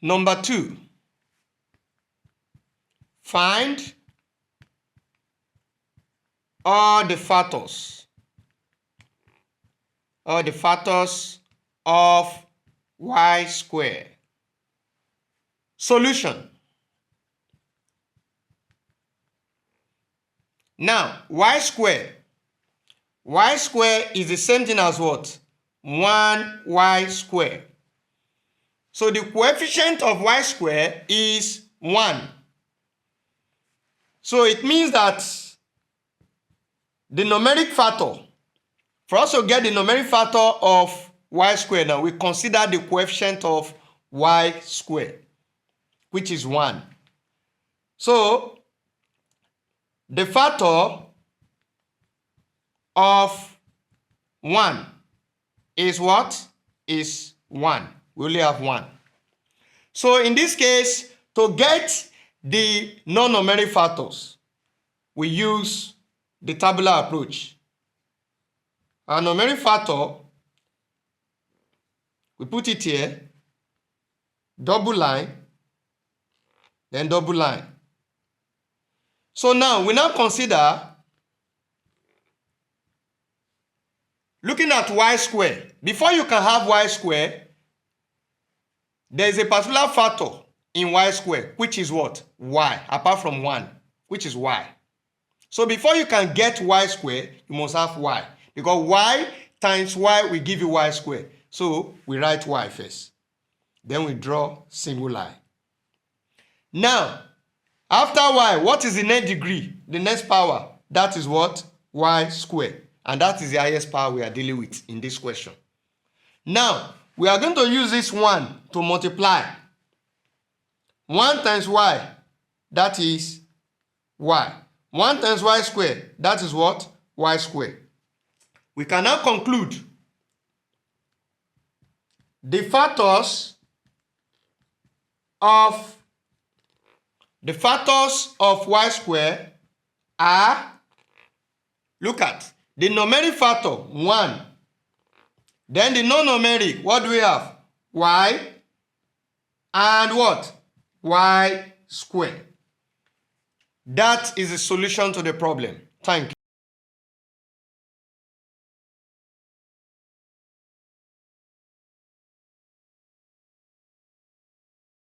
Number 2, find all the factors of y square. Solution. Now, y square is the same thing as what? 1y square. So the coefficient of y square is 1. So it means that the numeric factor, for us to get the numeric factor of y square, now we consider the coefficient of y square, which is 1. So the factor of 1 is what? Is 1. We only have 1. So in this case, to get the non-numeric factors, we use the tabular approach. Our numeric factor, we put it here, double line, then double line. So now we now consider looking at y square. Before you can have y square, there is a particular factor in y square, which is what? Y, apart from 1, which is y. So before you can get y square, you must have y. Because y times y will give you y square. So we write y first. Then we draw single line. Now, after y, what is the next degree? The next power? That is what? Y square. And that is the highest power we are dealing with in this question. Now, we are going to use this 1 to multiply. 1 times y, that is y. 1 times y squared, that is what? Y squared. We can now conclude the factors of y squared are, look at, the numeric factor, 1. Then the non-numeric, what do we have? Y and what? Y squared. That is the solution to the problem. Thank you.